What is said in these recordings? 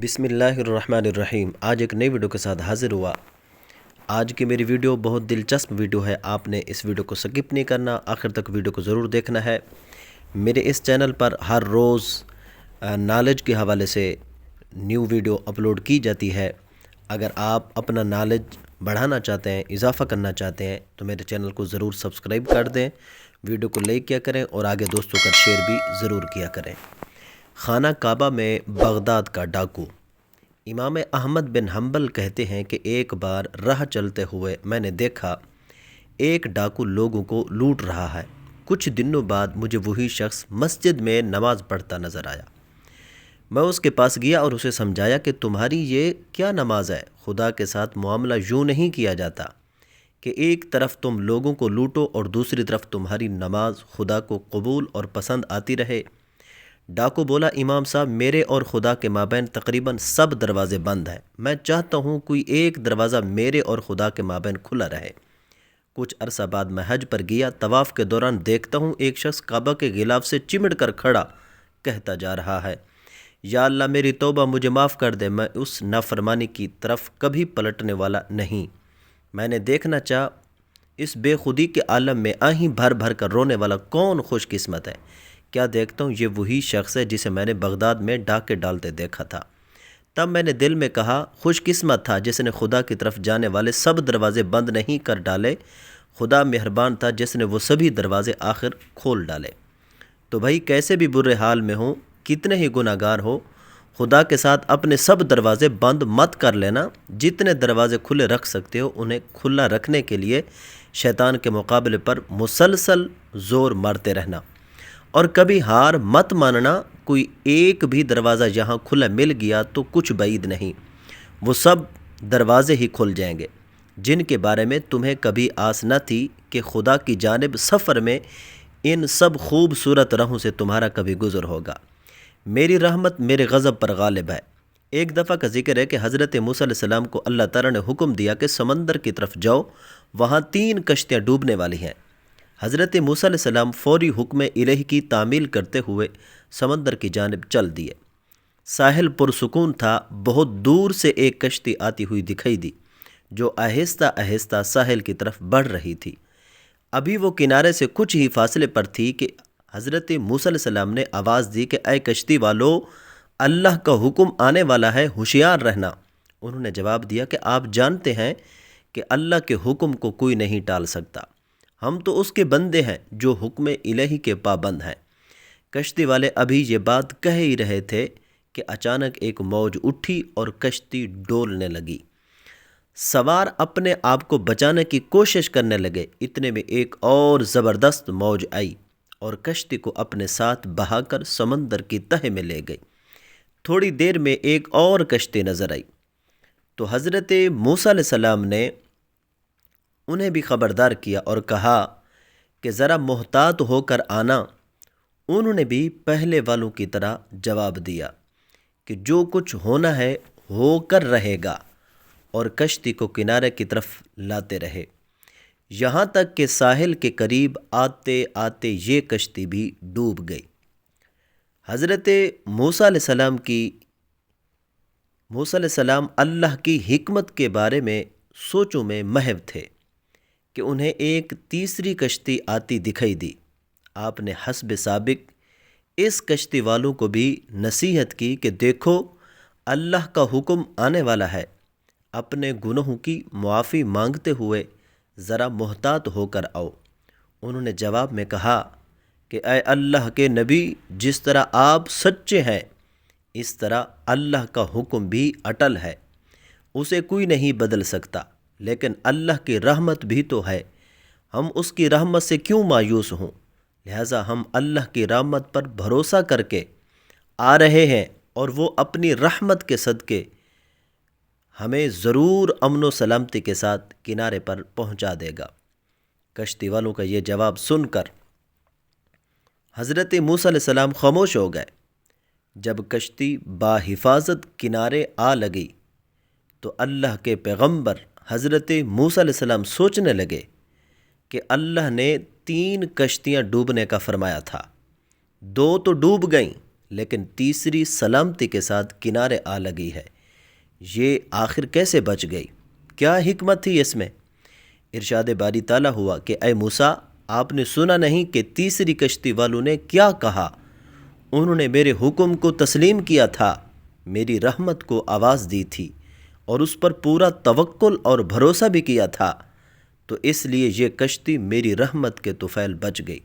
بسم اللہ الرحمن الرحیم۔ آج ایک نئی ویڈیو کے ساتھ حاضر ہوا۔ آج کی میری ویڈیو بہت دلچسپ ویڈیو ہے، آپ نے اس ویڈیو کو سکپ نہیں کرنا، آخر تک ویڈیو کو ضرور دیکھنا ہے۔ میرے اس چینل پر ہر روز نالج کے حوالے سے نیو ویڈیو اپلوڈ کی جاتی ہے۔ اگر آپ اپنا نالج بڑھانا چاہتے ہیں، اضافہ کرنا چاہتے ہیں تو میرے چینل کو ضرور سبسکرائب کر دیں، ویڈیو کو لائک کیا کریں اور آگے دوستوں کا شیئر بھی ضرور کیا کریں۔ خانہ کعبہ میں بغداد کا ڈاکو۔ امام احمد بن حنبل کہتے ہیں کہ ایک بار راہ چلتے ہوئے میں نے دیکھا ایک ڈاکو لوگوں کو لوٹ رہا ہے۔ کچھ دنوں بعد مجھے وہی شخص مسجد میں نماز پڑھتا نظر آیا۔ میں اس کے پاس گیا اور اسے سمجھایا کہ تمہاری یہ کیا نماز ہے؟ خدا کے ساتھ معاملہ یوں نہیں کیا جاتا کہ ایک طرف تم لوگوں کو لوٹو اور دوسری طرف تمہاری نماز خدا کو قبول اور پسند آتی رہے۔ ڈاکو بولا، امام صاحب، میرے اور خدا کے مابین تقریباً سب دروازے بند ہیں۔ میں چاہتا ہوں کوئی ایک دروازہ میرے اور خدا کے مابین کھلا رہے۔ کچھ عرصہ بعد میں حج پر گیا۔ طواف کے دوران دیکھتا ہوں ایک شخص کعبہ کے غلاف سے چمٹ کر کھڑا کہتا جا رہا ہے، یا اللہ میری توبہ، مجھے معاف کر دے، میں اس نافرمانی کی طرف کبھی پلٹنے والا نہیں۔ میں نے دیکھنا چاہا اس بے خودی کے عالم میں آہیں بھر بھر کر رونے والا کون خوش قسمت ہے۔ کیا دیکھتا ہوں یہ وہی شخص ہے جسے میں نے بغداد میں ڈاکے ڈالتے دیکھا تھا۔ تب میں نے دل میں کہا، خوش قسمت تھا جس نے خدا کی طرف جانے والے سب دروازے بند نہیں کر ڈالے، خدا مہربان تھا جس نے وہ سبھی دروازے آخر کھول ڈالے۔ تو بھائی کیسے بھی برے حال میں ہوں، کتنے ہی گناہ گار ہو، خدا کے ساتھ اپنے سب دروازے بند مت کر لینا۔ جتنے دروازے کھلے رکھ سکتے ہو انہیں کھلا رکھنے کے لیے شیطان کے مقابلے پر مسلسل زور مارتے رہنا، اور کبھی ہار مت ماننا۔ کوئی ایک بھی دروازہ یہاں کھلا مل گیا تو کچھ بعید نہیں، وہ سب دروازے ہی کھل جائیں گے جن کے بارے میں تمہیں کبھی آس نہ تھی کہ خدا کی جانب سفر میں ان سب خوبصورت راہوں سے تمہارا کبھی گزر ہوگا۔ میری رحمت میرے غضب پر غالب ہے۔ ایک دفعہ کا ذکر ہے کہ حضرت موسیٰ علیہ السلام کو اللہ تعالیٰ نے حکم دیا کہ سمندر کی طرف جاؤ، وہاں 3 کشتیاں ڈوبنے والی ہیں۔ حضرت موسیٰ علیہ السلام فوری حکم الہی کی تعمیل کرتے ہوئے سمندر کی جانب چل دیے۔ ساحل پرسکون تھا۔ بہت دور سے ایک کشتی آتی ہوئی دکھائی دی جو آہستہ آہستہ ساحل کی طرف بڑھ رہی تھی۔ ابھی وہ کنارے سے کچھ ہی فاصلے پر تھی کہ حضرت موسیٰ علیہ السلام نے آواز دی کہ اے کشتی والو، اللہ کا حکم آنے والا ہے، ہوشیار رہنا۔ انہوں نے جواب دیا کہ آپ جانتے ہیں کہ اللہ کے حکم کو کوئی نہیں ٹال سکتا، ہم تو اس کے بندے ہیں جو حکم الہی کے پابند ہیں۔ کشتی والے ابھی یہ بات کہہ ہی رہے تھے کہ اچانک ایک موج اٹھی اور کشتی ڈولنے لگی۔ سوار اپنے آپ کو بچانے کی کوشش کرنے لگے۔ اتنے میں ایک اور زبردست موج آئی اور کشتی کو اپنے ساتھ بہا کر سمندر کی تہہ میں لے گئی۔ تھوڑی دیر میں ایک اور کشتی نظر آئی تو حضرت موسیٰ علیہ السلام نے انہیں بھی خبردار کیا اور کہا کہ ذرا محتاط ہو کر آنا۔ انہوں نے بھی پہلے والوں کی طرح جواب دیا کہ جو کچھ ہونا ہے ہو کر رہے گا، اور کشتی کو کنارے کی طرف لاتے رہے، یہاں تک کہ ساحل کے قریب آتے آتے یہ کشتی بھی ڈوب گئی۔ حضرت موسیٰ علیہ السلام اللہ کی حکمت کے بارے میں سوچوں میں محو تھے کہ انہیں ایک تیسری کشتی آتی دکھائی دی۔ آپ نے حسب سابق اس کشتی والوں کو بھی نصیحت کی کہ دیکھو اللہ کا حکم آنے والا ہے، اپنے گناہوں کی معافی مانگتے ہوئے ذرا محتاط ہو کر آؤ۔ انہوں نے جواب میں کہا کہ اے اللہ کے نبی، جس طرح آپ سچے ہیں اس طرح اللہ کا حکم بھی اٹل ہے، اسے کوئی نہیں بدل سکتا، لیکن اللہ کی رحمت بھی تو ہے، ہم اس کی رحمت سے کیوں مایوس ہوں؟ لہٰذا ہم اللہ کی رحمت پر بھروسہ کر کے آ رہے ہیں، اور وہ اپنی رحمت کے صدقے ہمیں ضرور امن و سلامتی کے ساتھ کنارے پر پہنچا دے گا۔ کشتی والوں کا یہ جواب سن کر حضرت موسیٰ علیہ السلام خاموش ہو گئے۔ جب کشتی باحفاظت کنارے آ لگی تو اللہ کے پیغمبر حضرت موسیٰ علیہ السلام سوچنے لگے کہ اللہ نے 3 کشتیاں ڈوبنے کا فرمایا تھا، 2 تو ڈوب گئیں لیکن تیسری سلامتی کے ساتھ کنارے آ لگی ہے۔ یہ آخر کیسے بچ گئی؟ کیا حکمت تھی اس میں؟ ارشاد باری تعالیٰ ہوا کہ اے موسیٰ، آپ نے سنا نہیں کہ تیسری کشتی والوں نے کیا کہا؟ انہوں نے میرے حکم کو تسلیم کیا تھا، میری رحمت کو آواز دی تھی اور اس پر پورا توکل اور بھروسہ بھی کیا تھا، تو اس لیے یہ کشتی میری رحمت کے طفیل بچ گئی،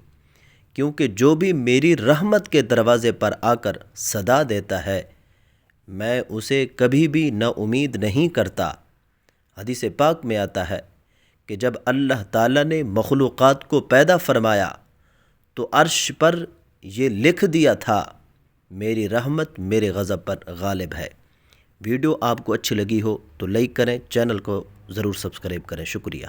کیونکہ جو بھی میری رحمت کے دروازے پر آ کر صدا دیتا ہے میں اسے کبھی بھی نا امید نہیں کرتا۔ حدیث پاک میں آتا ہے کہ جب اللہ تعالیٰ نے مخلوقات کو پیدا فرمایا تو عرش پر یہ لکھ دیا تھا، میری رحمت میرے غضب پر غالب ہے۔ ویڈیو آپ کو اچھی لگی ہو تو لائک کریں، چینل کو ضرور سبسکرائب کریں۔ شکریہ۔